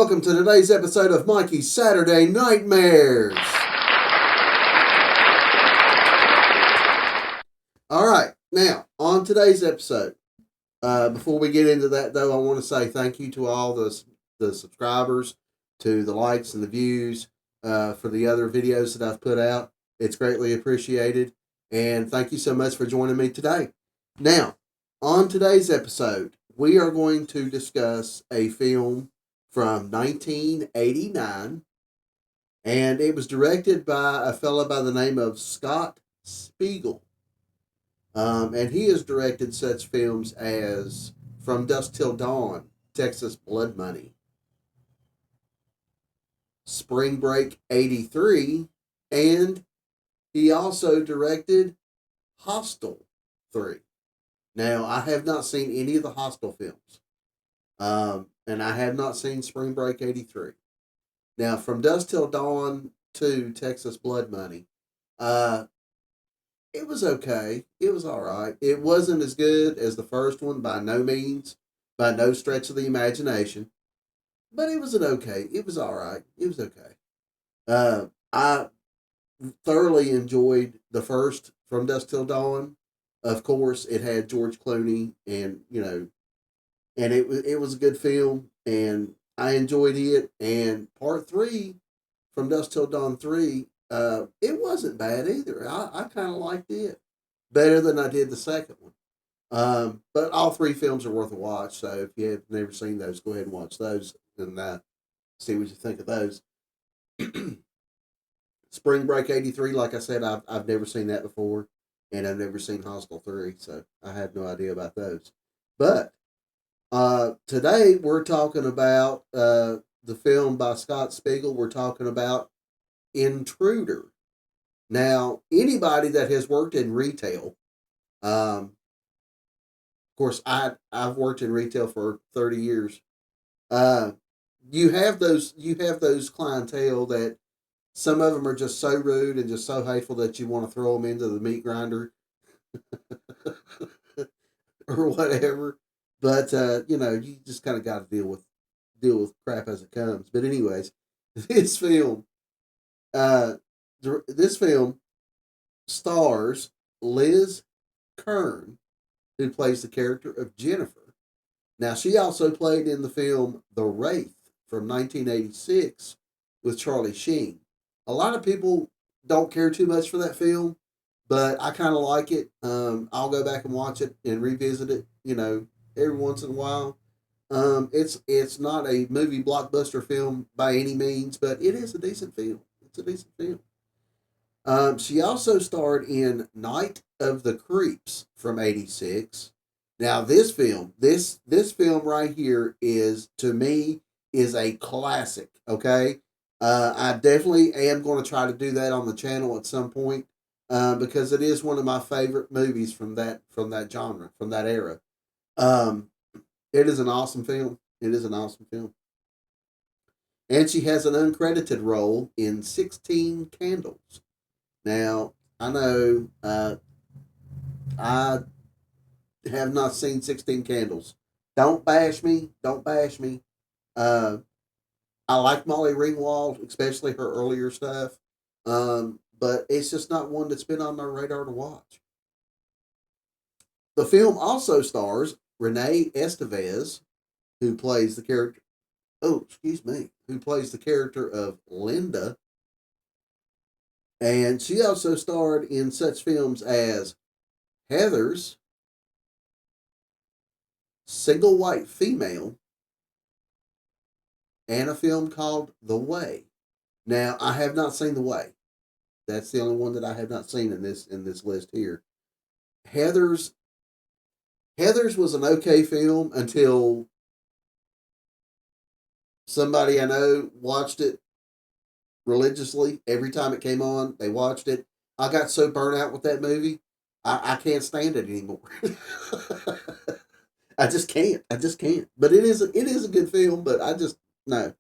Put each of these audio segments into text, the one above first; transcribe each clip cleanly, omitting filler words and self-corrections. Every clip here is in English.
welcome to today's episode of Mikey's Saturday Nightmares. All right, now on today's episode, before we get into that though, I want to say thank you to all the subscribers, to the likes and the views for the other videos that I've put out. It's greatly appreciated, and thank you so much for joining me today. Now, on today's episode, we are going to discuss a film from 1989, and it was directed by a fellow by the name of Scott Spiegel. And he has directed such films as From Dusk Till Dawn, Texas Blood Money, Spring Break 83, and he also directed Hostel 3. Now, I have not seen any of the Hostel films. And I have not seen Spring Break 83. Now, From Dusk Till Dawn to Texas Blood Money, it was okay. It was all right. It wasn't as good as the first one by no means, by no stretch of the imagination. But it was it was all right. It was okay. I thoroughly enjoyed the first From Dusk Till Dawn. Of course, it had George Clooney, and and it was a good film, and I enjoyed it. And part 3, From Dusk Till Dawn 3, it wasn't bad either. I kind of liked it better than I did the second one. But all 3 films are worth a watch. So if you have never seen those, go ahead and watch those and see what you think of those. Spring Break 83, like I said, I've never seen that before, and I've never seen Hostel 3, so I have no idea about those. But today we're talking about the film by Scott Spiegel. We're talking about Intruder. Now, anybody that has worked in retail, of course, I've worked in retail for 30 years. You have those clientele that some of them are just so rude and just so hateful that you want to throw them into the meat grinder or whatever. But you just kind of got to deal with crap as it comes. But anyways, this film, this film stars Liz Kern, who plays the character of Jennifer. Now, she also played in the film The Wraith from 1986 with Charlie Sheen. A lot of people don't care too much for that film, but I kind of like it. I'll go back and watch it and revisit it, every once in a while. It's not a movie blockbuster film by any means, but it is a decent film. It's a decent film. She also starred in Night of the Creeps from '86. Now this film, this film right here is, to me, is a classic. Okay, I definitely am going to try to do that on the channel at some point, because it is one of my favorite movies from that genre, from that era. It is an awesome film. It is an awesome film. And she has an uncredited role in 16 Candles. Now, I know I have not seen 16 Candles. Don't bash me. Don't bash me. I like Molly Ringwald, especially her earlier stuff. But it's just not one that's been on my radar to watch. The film also stars Renee Estevez, who plays the character. Oh, excuse me. Who plays the character of Linda. And she also starred in such films as Heathers, Single White Female, and a film called The Way. Now, I have not seen The Way. That's the only one that I have not seen in this list here. Heathers was an okay film until somebody I know watched it religiously. Every time it came on, they watched it. I got so burnt out with that movie, I can't stand it anymore. I just can't. But it is a good film, but I just, no.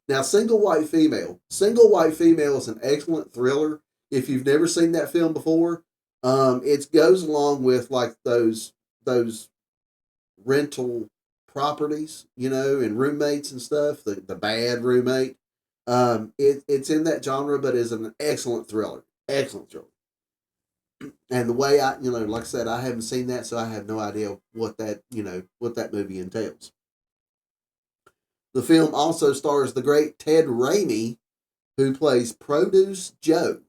Now, Single White Female. Single White Female is an excellent thriller. If you've never seen that film before, it goes along with like those rental properties, and roommates and stuff. The bad roommate. It's in that genre, but is an excellent thriller. Excellent thriller. And the way like I said, I haven't seen that, so I have no idea what that movie entails. The film also stars the great Ted Raimi, who plays Produce Joe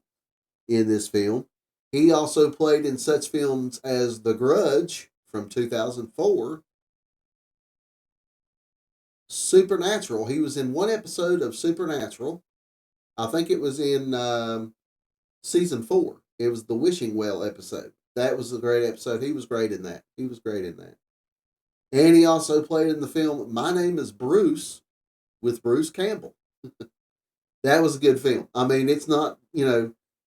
in this film. He also played in such films as The Grudge from 2004, Supernatural. He was in one episode of Supernatural. I think it was in season 4. It was the Wishing Well episode. That was a great episode. He was great in that. And he also played in the film My Name is Bruce with Bruce Campbell. That was a good film. I mean, it's not,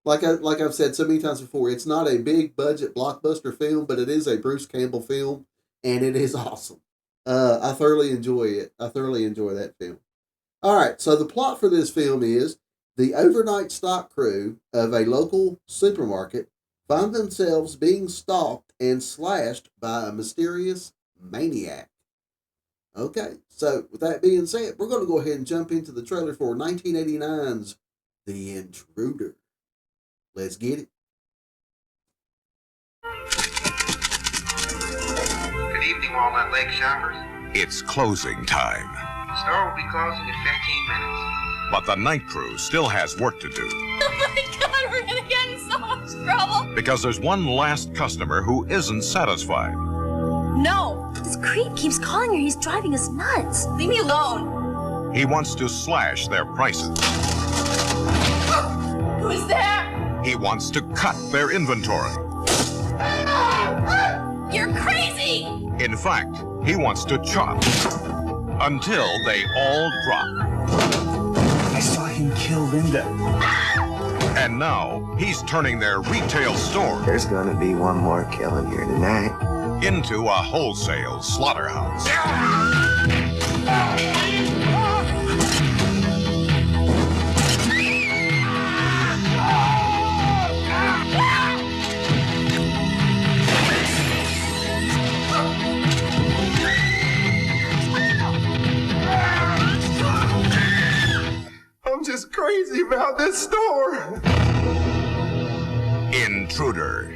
like I've said so many times before, it's not a big budget blockbuster film, but it is a Bruce Campbell film, and it is awesome. I thoroughly enjoy it. I thoroughly enjoy that film. All right, so the plot for this film is the overnight stock crew of a local supermarket find themselves being stalked and slashed by a mysterious maniac. Okay, so with that being said, we're going to go ahead and jump into the trailer for 1989's The Intruder. Let's get it. Good evening, Walnut Lake shoppers. It's closing time. The store will be closing in 15 minutes. But the night crew still has work to do. Oh my God, we're gonna get in so much trouble. Because there's one last customer who isn't satisfied. No. This creep keeps calling her. He's driving us nuts. Leave me alone. He wants to slash their prices. Who's there? He wants to cut their inventory. You're crazy. In fact, he wants to chop until they all drop. I saw him kill Linda. And now he's turning their retail store There's gonna be one more killing here tonight. into a wholesale slaughterhouse. I'm just crazy about this store. Intruder.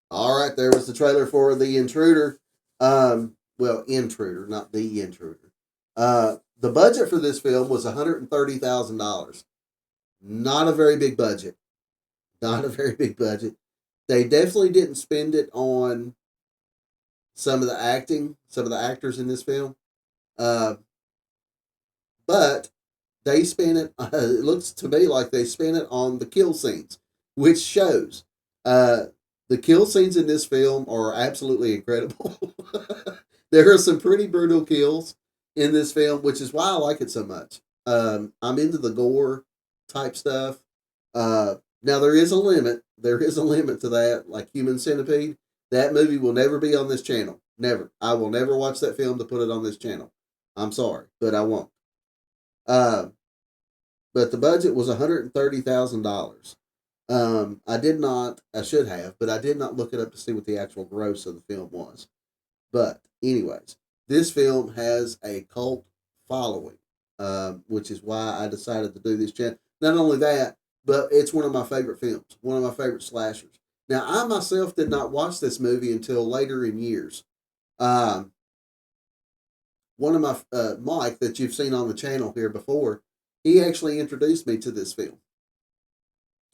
All right, there was the trailer for The Intruder. Intruder, not The Intruder. The budget for this film was $130,000. Not a very big budget. Not a very big budget. They definitely didn't spend it on some of the acting, some of the actors in this film. But they spent it, it looks to me like they spent it on the kill scenes, which shows. The kill scenes in this film are absolutely incredible. There are some pretty brutal kills in this film, which is why I like it so much. I'm into the gore type stuff. Now, there is a limit. There is a limit to that, like Human Centipede. That movie will never be on this channel. Never. I will never watch that film to put it on this channel. I'm sorry, but I won't. But the budget was $130,000. I should have, but I did not look it up to see what the actual gross of the film was. But anyways, this film has a cult following, which is why I decided to do this channel. Not only that, but it's one of my favorite films, one of my favorite slashers. Now, I myself did not watch this movie until later in years. One of my, Mike, that you've seen on the channel here before, he actually introduced me to this film.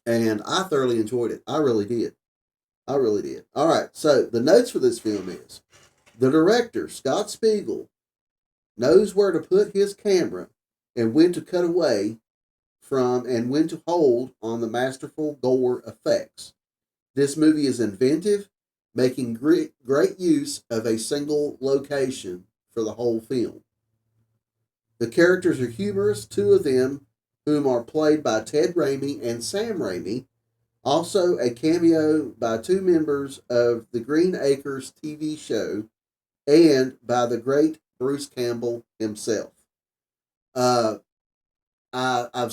And I thoroughly enjoyed it. I really did. I really did. All right, so the notes for this film is, the director, Scott Spiegel, knows where to put his camera and when to cut away from and when to hold on the masterful gore effects. This movie is inventive, making great use of a single location for the whole film. The characters are humorous, two of them whom are played by Ted Raimi and Sam Raimi. Also a cameo by two members of the Green Acres TV show and by the great Bruce Campbell himself. I've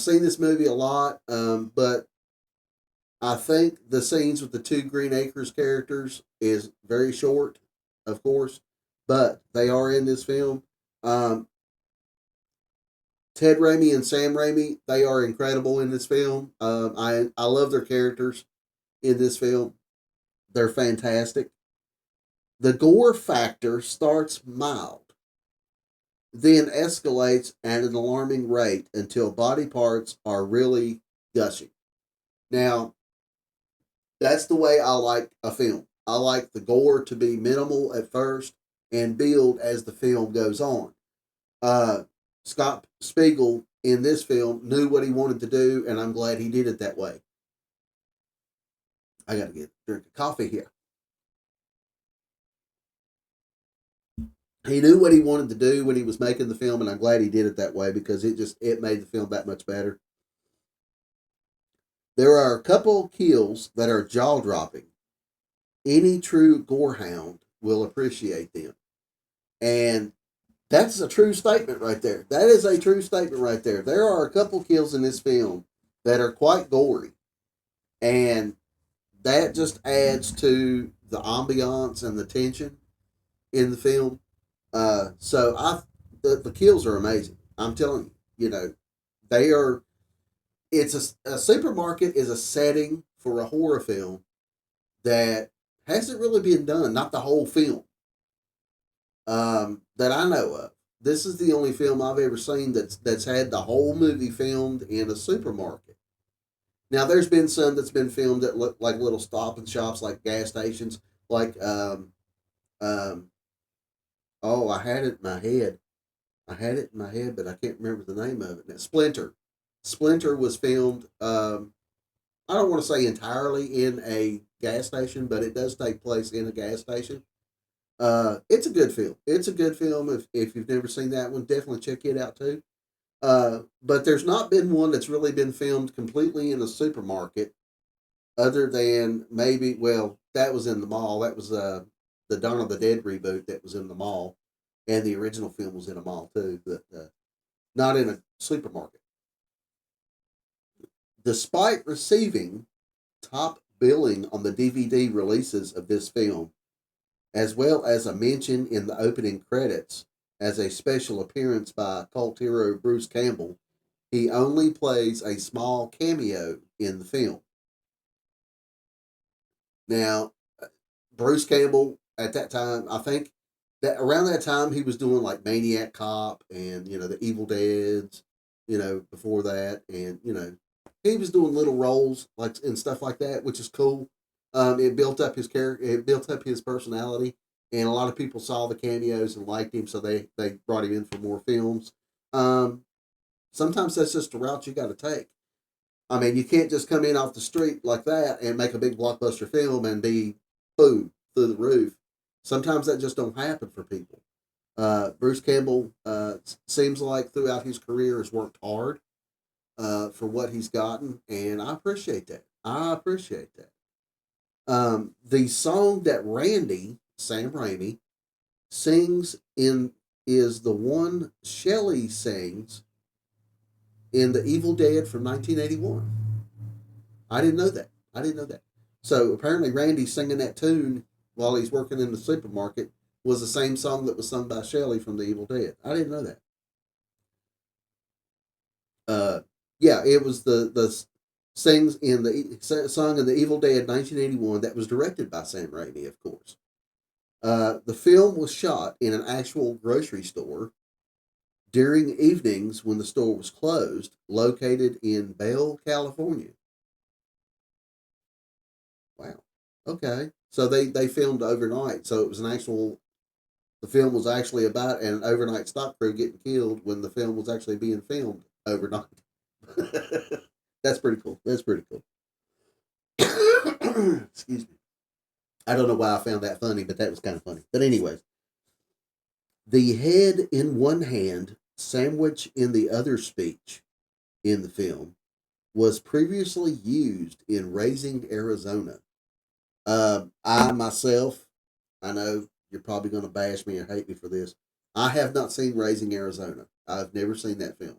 seen this movie a lot, but I think the scenes with the two Green Acres characters is very short. of course, but they are in this film. Um, Ted Raimi and Sam Raimi, they are incredible in this film. I love their characters in this film. They're fantastic. The gore factor starts mild, then escalates at an alarming rate until body parts are really gushing. Now, that's the way I like a film. I like the gore to be minimal at first and build as the film goes on. Uh, Scott Spiegel in this film knew what he wanted to do, and I'm glad he did it that way. I got to get a drink of coffee here. He knew what he wanted to do when he was making the film, and I'm glad he did it that way because it made the film that much better. There are a couple kills that are jaw dropping. Any true gorehound will appreciate them. And that's a true statement right there. That is a true statement right there. There are a couple kills in this film that are quite gory. And that just adds to the ambiance and the tension in the film. The kills are amazing. I'm telling you, they are. It's a supermarket is a setting for a horror film that hasn't really been done. Not the whole film that I know of. This is the only film I've ever seen that's had the whole movie filmed in a supermarket. Now, there's been some that's been filmed at like little stop and shops, like gas stations, like oh, I had it in my head. I had it in my head, but I can't remember the name of it now. Splinter. Splinter was filmed. I don't want to say entirely in a gas station, but it does take place in a gas station. It's a good film. It's a good film. If you've never seen that one, definitely check it out too. But there's not been one that's really been filmed completely in a supermarket, other than maybe, well, that was in the mall. That was the Dawn of the Dead reboot that was in the mall, and the original film was in a mall too, but not in a supermarket. Despite receiving top billing on the DVD releases of this film, as well as a mention in the opening credits as a special appearance by cult hero Bruce Campbell, he only plays a small cameo in the film. Now, Bruce Campbell at that time, I think that around that time he was doing like Maniac Cop and the Evil Deads, before that, and he was doing little roles like and stuff like that, which is cool. It built up his character, it built up his personality, and a lot of people saw the cameos and liked him, so they brought him in for more films. Sometimes that's just the route you got to take. I mean, you can't just come in off the street like that and make a big blockbuster film and be boom through the roof. Sometimes that just don't happen for people. Bruce Campbell seems like throughout his career has worked hard for what he's gotten, and I appreciate that. I appreciate that. The song that Randy, Sam Raimi, sings in is the one Shelley sings in The Evil Dead from 1981. I didn't know that. I didn't know that. So apparently Randy singing that tune while he's working in the supermarket was the same song that was sung by Shelley from The Evil Dead. I didn't know that. Yeah, it was the sings in the song in The Evil Dead 1981 that was directed by Sam Raimi, of course. The film was shot in an actual grocery store during evenings when the store was closed, located in Bell, California. Wow. Okay. So they filmed overnight. So it was the film was actually about an overnight stock crew getting killed when the film was actually being filmed overnight. That's pretty cool. That's pretty cool. Excuse me. I don't know why I found that funny, but that was kind of funny. But anyways, the head in one hand, sandwich in the other speech in the film was previously used in Raising Arizona. I myself, I know you're probably going to bash me or hate me for this. I have not seen Raising Arizona. I've never seen that film.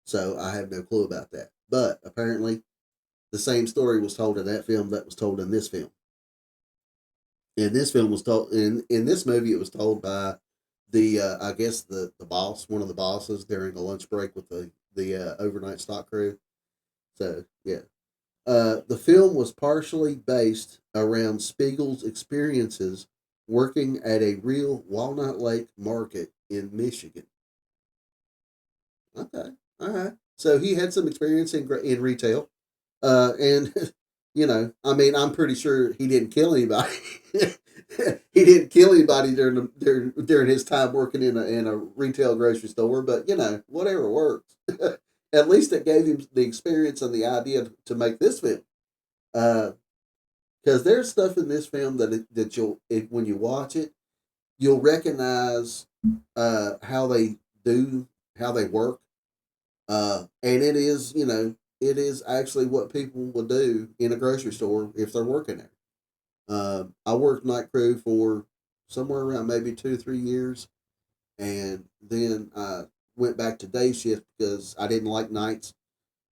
So I have no clue about that. But apparently, the same story was told in that film that was told in this film. And this film was told in this movie. It was told by the I guess the boss, one of the bosses during a lunch break with the overnight stock crew. So yeah, the film was partially based around Spiegel's experiences working at a real Walnut Lake market in Michigan. Okay, all right. So he had some experience in retail, and I mean, I'm pretty sure he didn't kill anybody. He didn't kill anybody during his time working in a retail grocery store, but whatever works. At least it gave him the experience and the idea to make this film. Because there's stuff in this film when you watch it, you'll recognize how they do how they work, and it is actually what people would do in a grocery store if they're working there. I worked night crew for somewhere around maybe 2 3 years, and then I went back to day shift because I didn't like nights.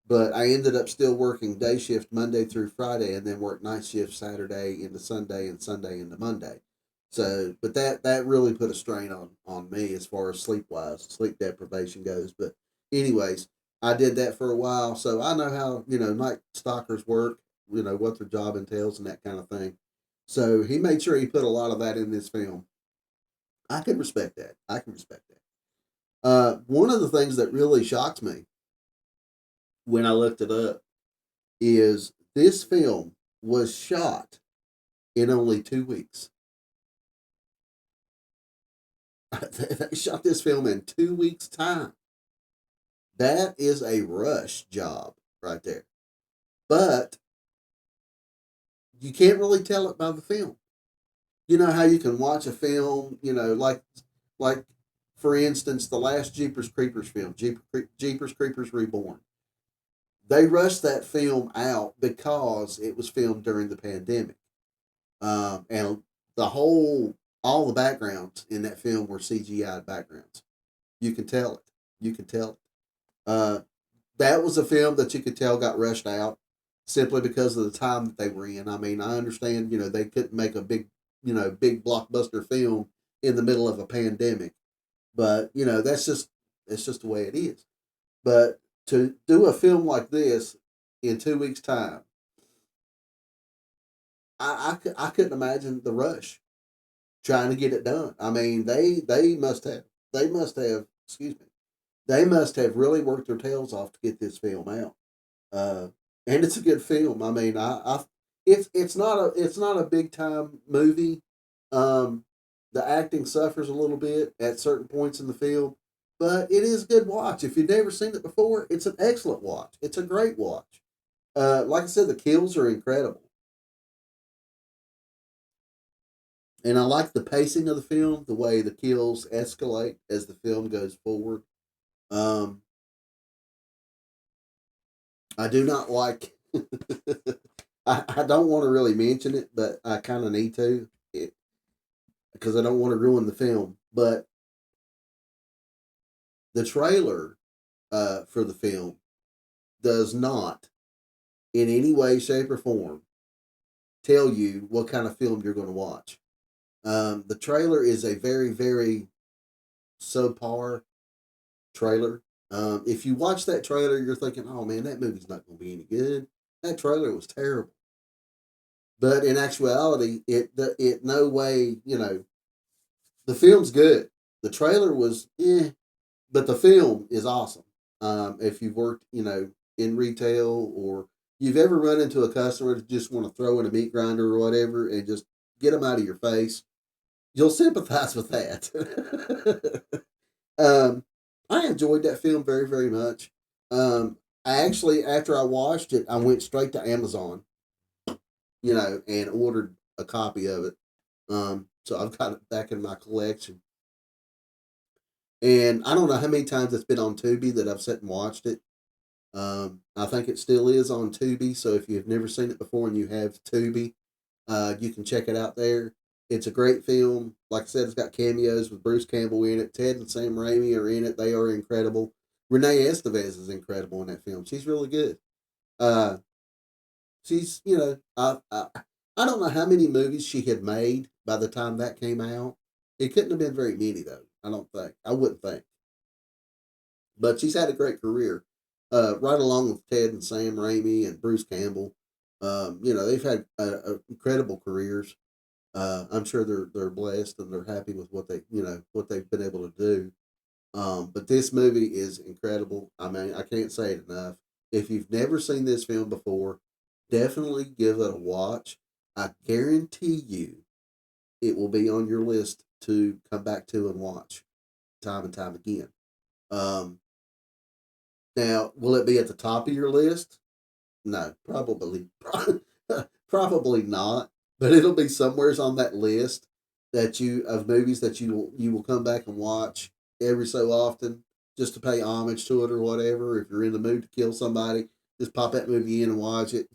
But I ended up still working day shift Monday through Friday, and then worked night shift Saturday into Sunday and Sunday into Monday. So, but that really put a strain on me as far as sleep deprivation goes. But anyways, I did that for a while, so I know how night stalkers work. What their job entails and that kind of thing. So he made sure he put a lot of that in this film. I can respect that. I can respect that. One of the things that really shocked me when I looked it up is this film was shot in only 2 weeks. They shot this film in 2 weeks' time. That is a rush job right there. But you can't really tell it by the film. You know how you can watch a film, like for instance, the last Jeepers Creepers film, Jeepers Creepers Reborn. They rushed that film out because it was filmed during the pandemic. And all the backgrounds in that film were CGI backgrounds. You can tell it. You can tell it. Uh, that was a film that you could tell got rushed out simply because of the time that they were in. I mean, I understand, they couldn't make a big blockbuster film in the middle of a pandemic, but that's just the way it is. But to do a film like this in 2 weeks' time, I couldn't imagine the rush trying to get it done. I mean, excuse me, they must have really worked their tails off to get this film out. Uh, and it's a good film. I mean, it's not a big time movie. Um, the acting suffers a little bit at certain points in the film, but it is a good watch. If you've never seen it before, it's an excellent watch. It's a great watch. Like I said, the kills are incredible. And I like the pacing of the film, the way the kills escalate as the film goes forward. Um, I do not like. I don't want to really mention it, but I kind of need to because I don't want to ruin the film. But the trailer for the film does not, in any way, shape, or form, tell you what kind of film you're going to watch. The trailer is a very, very subpar trailer. If you watch that trailer, you're thinking, "Oh man, that movie's not going to be any good." That trailer was terrible. But in actuality, it no way, the film's good. The trailer was but the film is awesome. If you've worked, in retail or you've ever run into a customer that just want to throw in a meat grinder or whatever and just get them out of your face, you'll sympathize with that. I enjoyed that film very, very much. I actually, after I watched it, I went straight to Amazon, and ordered a copy of it. So I've got it back in my collection. And I don't know how many times it's been on Tubi that I've sat and watched it. I think it still is on Tubi. So if you've never seen it before and you have Tubi, you can check it out there. It's a great film. Like I said, it's got cameos with Bruce Campbell in it. Ted and Sam Raimi are in it. They are incredible. Renee Estevez is incredible in that film. She's really good. Uh, she's, I don't know how many movies she had made by the time that came out. It couldn't have been very many though. I don't think. I wouldn't think. But she's had a great career, right along with Ted and Sam Raimi and Bruce Campbell. They've had incredible careers. I'm sure they're blessed and they're happy with what they've been able to do. But this movie is incredible. I mean, I can't say it enough. If you've never seen this film before, definitely give it a watch. I guarantee you it will be on your list to come back to and watch time and time again. Um, Now, will it be at the top of your list? No, probably not. But it'll be somewheres on that list of movies that you will come back and watch every so often just to pay homage to it or whatever. If you're in the mood to kill somebody, just pop that movie in and watch it.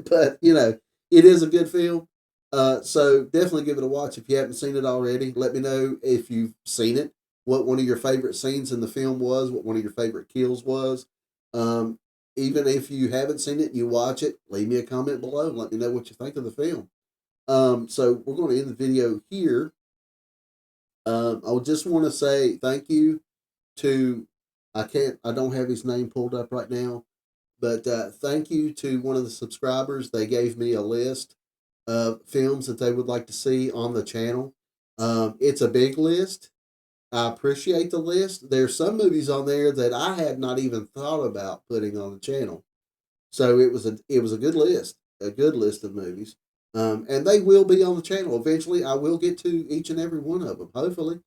But it is a good film. So definitely give it a watch if you haven't seen it already. Let me know if you've seen it, what one of your favorite scenes in the film was, what one of your favorite kills was. Even if you haven't seen it, you watch it, leave me a comment below and let me know what you think of the film. So we're going to end the video here. I just want to say thank you to, I don't have his name pulled up right now, but thank you to one of the subscribers. They gave me a list of films that they would like to see on the channel. It's a big list. I appreciate the list. There's some movies on there that I had not even thought about putting on the channel. So it was a good list, of movies. And they will be on the channel. Eventually I will get to each and every one of them, hopefully.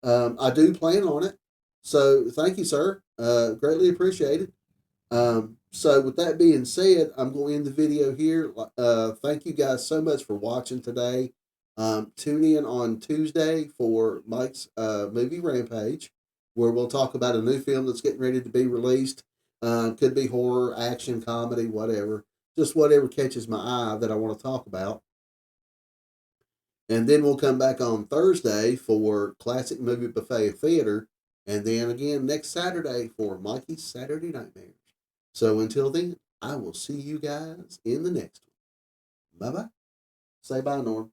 I do plan on it. So thank you, sir. Greatly appreciated. So with that being said, I'm going to end the video here. Thank you guys so much for watching today. Tune in on Tuesday for Mike's movie Rampage, where we'll talk about a new film that's getting ready to be released. Could be horror, action, comedy, whatever. Just whatever catches my eye that I want to talk about. And then we'll come back on Thursday for Classic Movie Buffet Theater. And then again next Saturday for Mikey's Saturday Nightmares. So until then, I will see you guys in the next one. Bye-bye. Say bye, Norm.